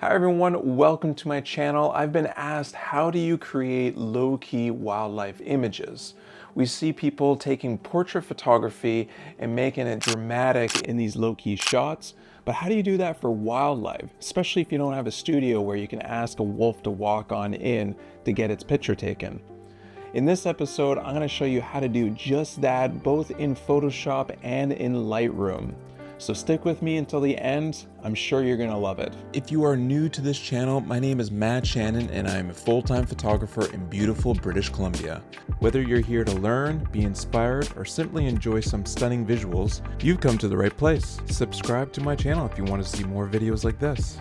Hi everyone, welcome to my channel. I've been asked, how do you create low-key wildlife images? We see people taking portrait photography and making it dramatic in these low-key shots, but how do you do that for wildlife, especially if you don't have a studio where you can ask a wolf to walk on in to get its picture taken? In this episode, I'm going to show you how to do just that, both in Photoshop and in Lightroom. So stick with me until the end. I'm sure you're gonna love it. If you are new to this channel, my name is Shannon and I'm a full-time photographer in beautiful British Columbia. Whether you're here to learn, be inspired, or simply enjoy some stunning visuals, you've come to the right place. Subscribe to my channel if you want to see more videos like this.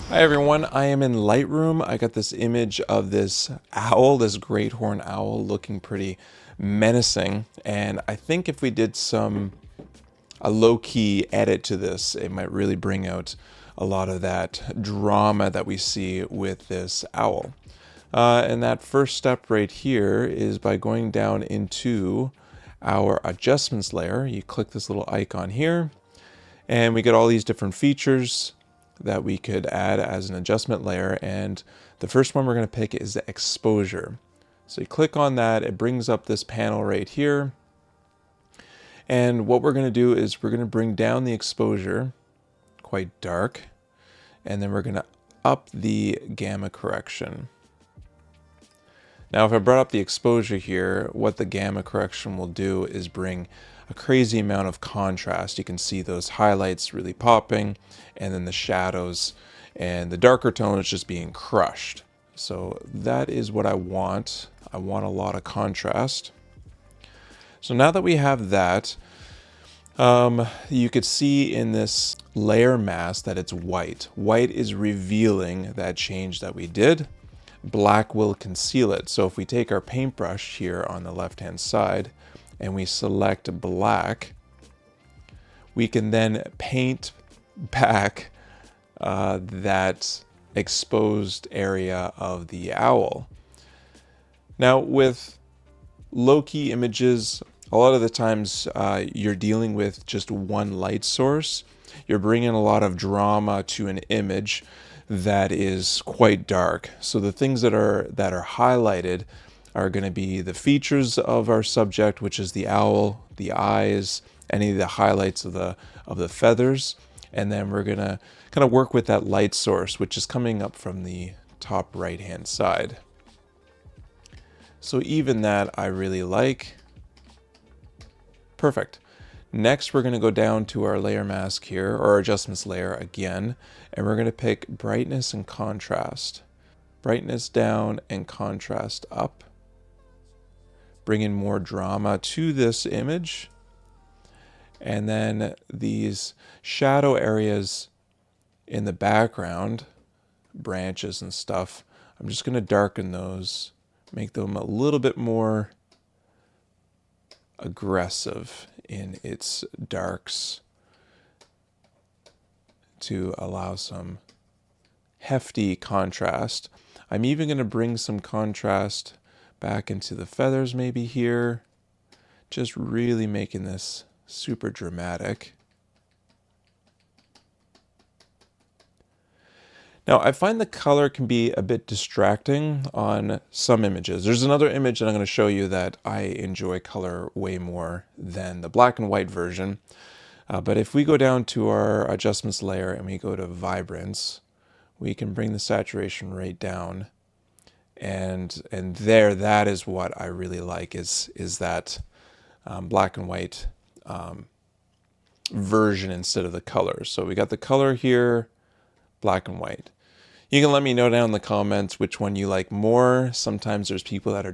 Hi everyone, I am in Lightroom. I got this image of this owl, this great horned owl looking pretty menacing, and I think if we did a low-key edit to this, it might really bring out a lot of that drama that we see with this owl. And that first step right here is by going down into our adjustments layer. You click this little icon here, and we get all these different features that we could add as an adjustment layer, and the first one we're going to pick is the exposure. So you click on that, it brings up this panel right here, and what we're going to do is we're going to bring down the exposure quite dark, and then we're going to up the gamma correction. Now if I brought up the exposure here, what the gamma correction will do is bring a crazy amount of contrast. You can see those highlights really popping, and then the shadows and the darker tones just being crushed. So that is what I want. I want a lot of contrast. So now that we have that, you could see in this layer mask that it's white. White is revealing that change that we did. Black will conceal it. So if we take our paintbrush here on the left-hand side and we select black, we can then paint back that exposed area of the owl. Now with low-key images, a lot of the times you're dealing with just one light source. You're bringing a lot of drama to an image that is quite dark. So the things that are highlighted are going to be the features of our subject, which is the owl, the eyes, any of the highlights of the feathers, and then we're going to kind of work with that light source, which is coming up from the top right hand side. So even that I really like. Perfect. Next, we're going to go down to our layer mask here, or our adjustments layer again, and we're going to pick brightness and contrast. Brightness down and contrast up. Bring in more drama to this image. And then these shadow areas in the background, branches and stuff, I'm just going to darken those, make them a little bit more aggressive in its darks to allow some hefty contrast. I'm even going to bring some contrast back into the feathers maybe here, just really making this super dramatic. Now I find the color can be a bit distracting on some images. There's another image that I'm going to show you that I enjoy color way more than the black and white version. But if we go down to our adjustments layer and we go to vibrance, we can bring the saturation rate down. And there, that is what I really like, is that black and white version instead of the color. So we got the color here, black and white. You can let me know down in the comments which one you like more. Sometimes there's people that are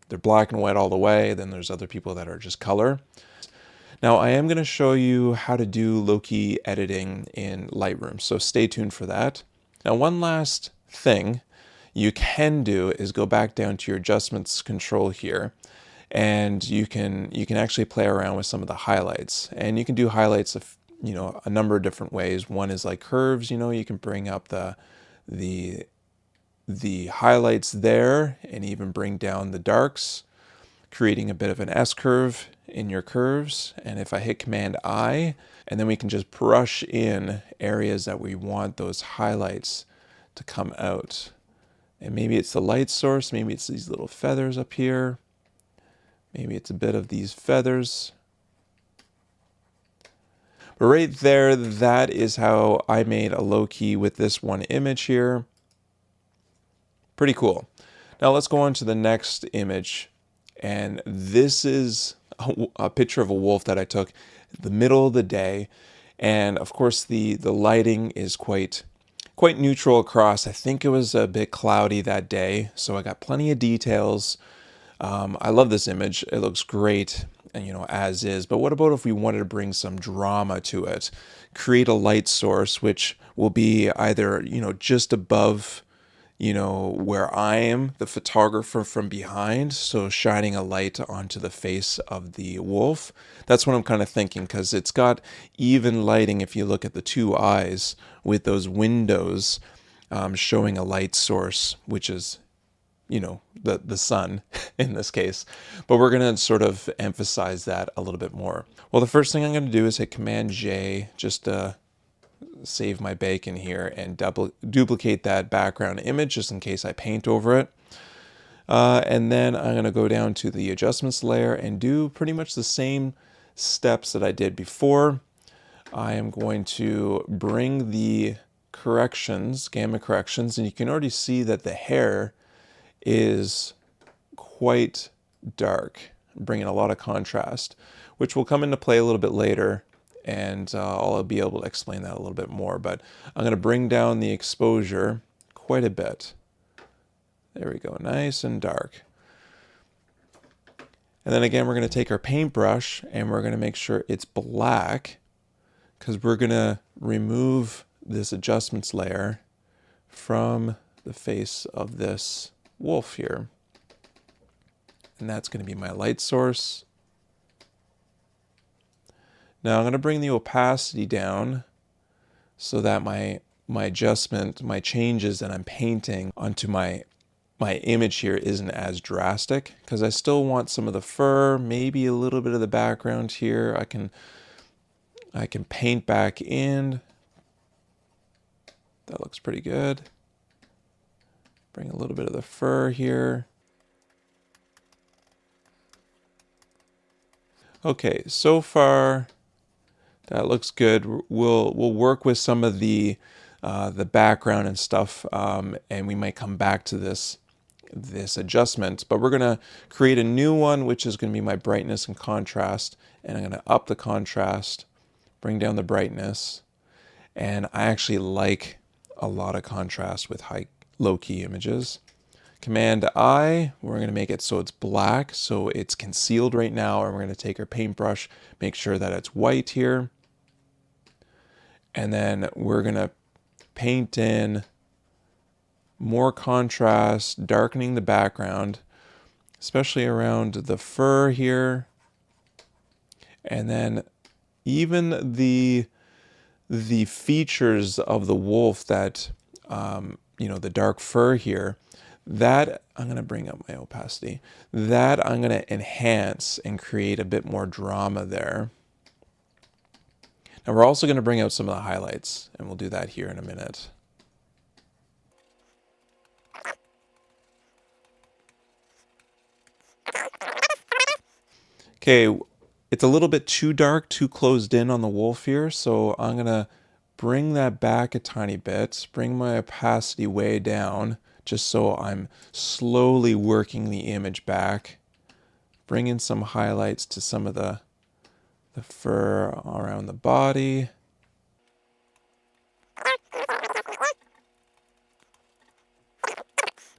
they're black and white all the way. Then there's other people that are just color. Now I am going to show you how to do low-key editing in Lightroom, so stay tuned for that. Now one last thing you can do is go back down to your adjustments control here, and you can actually play around with some of the highlights. And you can do highlights of a number of different ways. One is like curves. You can bring up the highlights there and even bring down the darks. creating a bit of an S curve in your curves. And if I hit Command I, and then we can just brush in areas that we want those highlights to come out. And maybe it's the light source, maybe it's these little feathers up here. Maybe it's a bit of these feathers. But right there, that is how I made a low key with this one image here. Pretty cool. Now let's go on to the next image. And this is a picture of a wolf that I took in the middle of the day. And of course the lighting is quite neutral across. I think it was a bit cloudy that day, so I got plenty of details. I love this image. It looks great, and as is. But what about if we wanted to bring some drama to it? Create a light source which will be either, just above, where I am, the photographer from behind, so shining a light onto the face of the wolf. That's what I'm kind of thinking, because it's got even lighting if you look at the two eyes with those windows showing a light source, which is the sun in this case. But we're going to sort of emphasize that a little bit more. Well, the first thing I'm going to do is hit Command J just to save my bacon here and duplicate that background image just in case I paint over it. And then I'm going to go down to the adjustments layer and do pretty much the same steps that I did before. I am going to bring the corrections, gamma corrections, and you can already see that the hair is quite dark, bringing a lot of contrast, which will come into play a little bit later, and I'll be able to explain that a little bit more. But I'm going to bring down the exposure quite a bit. There we go, nice and dark. And then again, we're going to take our paintbrush and we're going to make sure it's black, because we're going to remove this adjustments layer from the face of this wolf here. And that's going to be my light source. Now I'm going to bring the opacity down so that my adjustment, my changes that I'm painting onto my image here isn't as drastic, because I still want some of the fur, maybe a little bit of the background here. I can paint back in. That looks pretty good. Bring a little bit of the fur here. Okay, so far that looks good. We'll work with some of the background and stuff, and we might come back to this adjustment. But we're gonna create a new one, which is gonna be my brightness and contrast, and I'm gonna up the contrast, bring down the brightness, and I actually like a lot of contrast with low-key images. Command I, we're going to make it so it's black, so it's concealed right now, and we're going to take our paintbrush, make sure that it's white here, and then we're going to paint in more contrast, darkening the background, especially around the fur here, and then even the features of the wolf that the dark fur here, that I'm going to bring up my opacity, that I'm going to enhance and create a bit more drama there. Now we're also going to bring out some of the highlights, and we'll do that here in a minute. Okay, it's a little bit too dark, too closed in on the wolf here, so I'm going to bring that back a tiny bit, bring my opacity way down, just so I'm slowly working the image back. Bring in some highlights to some of the fur around the body.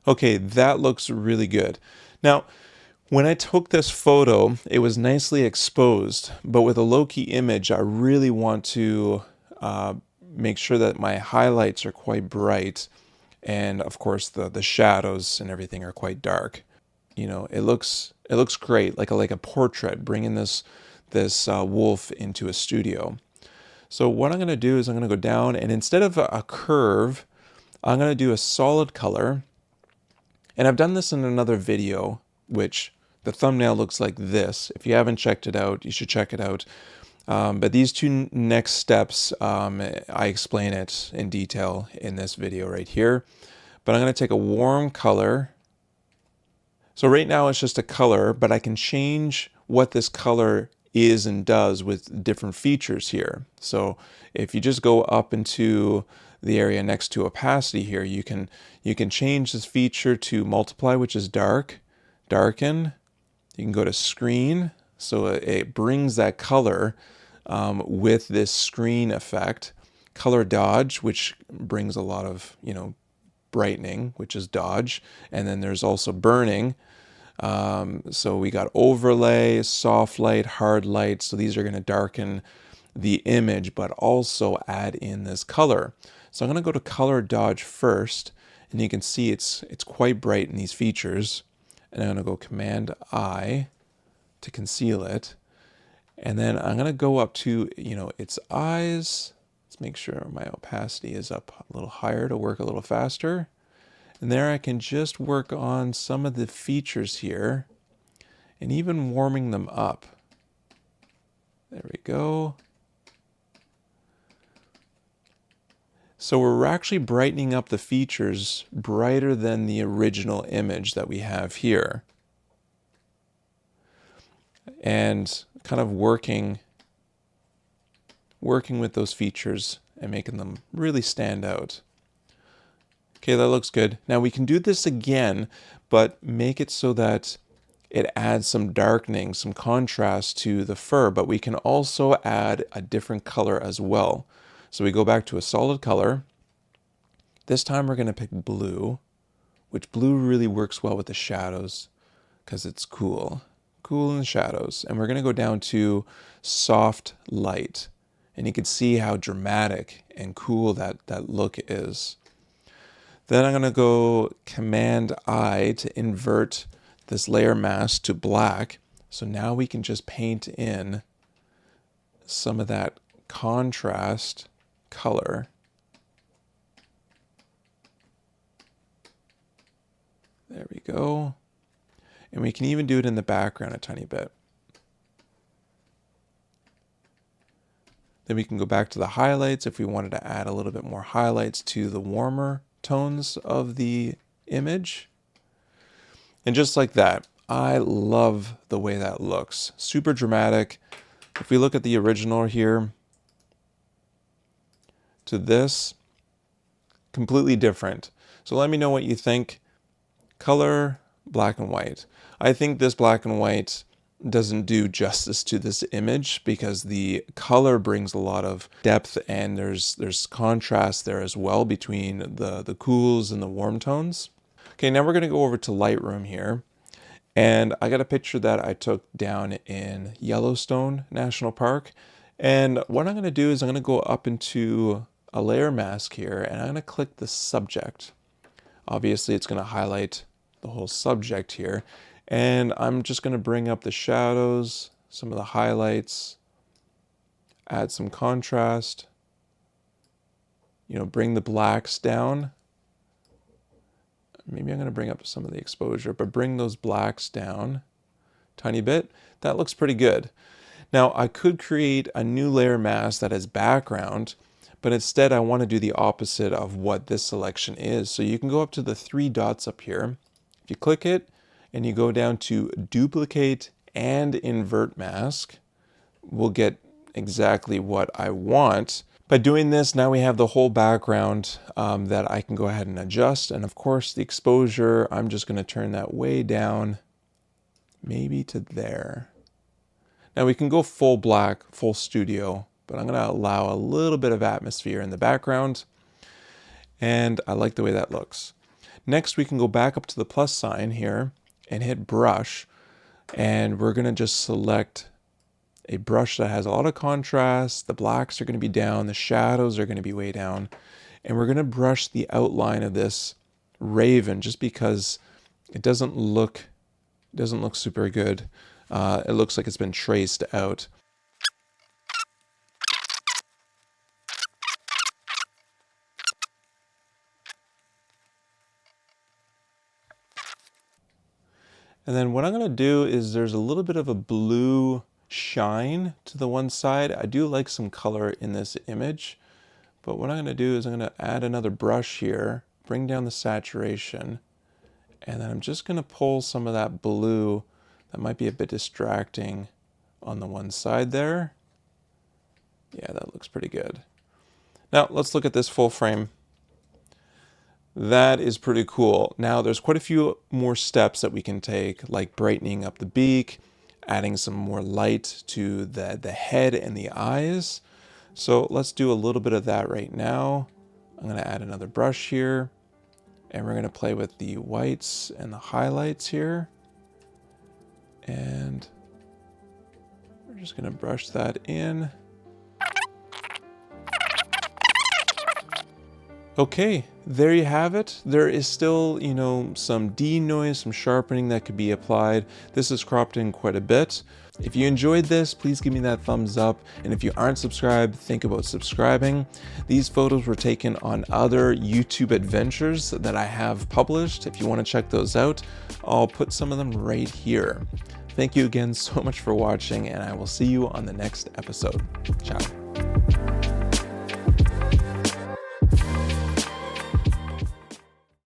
Okay, that looks really good. Now, when I took this photo, it was nicely exposed, but with a low-key image, I really want to make sure that my highlights are quite bright, and of course the shadows and everything are quite dark. It looks great, like a portrait, bringing this wolf into a studio. So what I'm going to do is I'm going to go down, and instead of a curve, I'm going to do a solid color. And I've done this in another video, which The thumbnail looks like this. If you haven't checked it out, you should check it out. But these two next steps, I explain it in detail in this video right here. But I'm going to take a warm color. So right now it's just a color, but I can change what this color is and does with different features here. So if you just go up into the area next to opacity here, you can change this feature to multiply, which is dark, darken. You can go to screen, so it brings that color with this screen effect. Color dodge, which brings a lot of, brightening, which is dodge. And then there's also burning. So we got overlay, soft light, hard light. So these are going to darken the image, but also add in this color. So I'm going to go to color dodge first, and you can see it's quite bright in these features. And I'm going to go Command I to conceal it. And then I'm going to go up to, its eyes. Let's make sure my opacity is up a little higher to work a little faster. And there I can just work on some of the features here and even warming them up. There we go. So we're actually brightening up the features brighter than the original image that we have here. And kind of working with those features and making them really stand out. Okay, that looks good. Now we can do this again, but make it so that it adds some darkening, some contrast to the fur, but we can also add a different color as well. So we go back to a solid color. This time we're going to pick blue, which blue really works well with the shadows because it's cool in the shadows. And we're going to go down to soft light, and you can see how dramatic and cool that look is. Then I'm going to go Command I to invert this layer mask to black. So now we can just paint in some of that contrast color. There we go. And we can even do it in the background a tiny bit. Then we can go back to the highlights if we wanted to add a little bit more highlights to the warmer tones of the image. And just like that, I love the way that looks. Super dramatic. If we look at the original here to this, completely different. So let me know what you think. Color, black and white. I think this black and white doesn't do justice to this image because the color brings a lot of depth, and there's contrast there as well between the cools and the warm tones. Okay, now we're going to go over to Lightroom here, and I got a picture that I took down in Yellowstone National Park. And what I'm going to do is I'm going to go up into a layer mask here, and I'm going to click the subject. Obviously it's going to highlight the whole subject here, and I'm just going to bring up the shadows, some of the highlights, add some contrast, bring the blacks down. Maybe I'm going to bring up some of the exposure, but bring those blacks down a tiny bit. That looks pretty good. Now I could create a new layer mask that has background, but instead I want to do the opposite of what this selection is. So you can go up to the three dots up here. If you click it and you go down to duplicate and invert mask, we'll get exactly what I want. By doing this, now we have the whole background that I can go ahead and adjust. And of course the exposure, I'm just going to turn that way down, maybe to there. Now we can go full black, full studio, but I'm going to allow a little bit of atmosphere in the background. And I like the way that looks. Next, we can go back up to the plus sign here and hit brush. And we're going to just select a brush that has a lot of contrast. The blacks are going to be down. The shadows are going to be way down. And we're going to brush the outline of this raven just because it doesn't look super good. It looks like it's been traced out. And then what I'm going to do is there's a little bit of a blue shine to the one side. I do like some color in this image, but what I'm going to do is I'm going to add another brush here, bring down the saturation, and then I'm just going to pull some of that blue that might be a bit distracting on the one side there. Yeah, that looks pretty good. Now let's look at this full frame. That is pretty cool. Now there's quite a few more steps that we can take, like brightening up the beak, adding some more light to the head and the eyes. So let's do a little bit of that right now. I'm going to add another brush here, and we're going to play with the whites and the highlights here. And we're just going to brush that in. Okay, there you have it. There is still, some denoise, some sharpening that could be applied. This is cropped in quite a bit. If you enjoyed this, please give me that thumbs up. And if you aren't subscribed, think about subscribing. These photos were taken on other YouTube adventures that I have published. If you want to check those out, I'll put some of them right here. Thank you again so much for watching, and I will see you on the next episode. Ciao.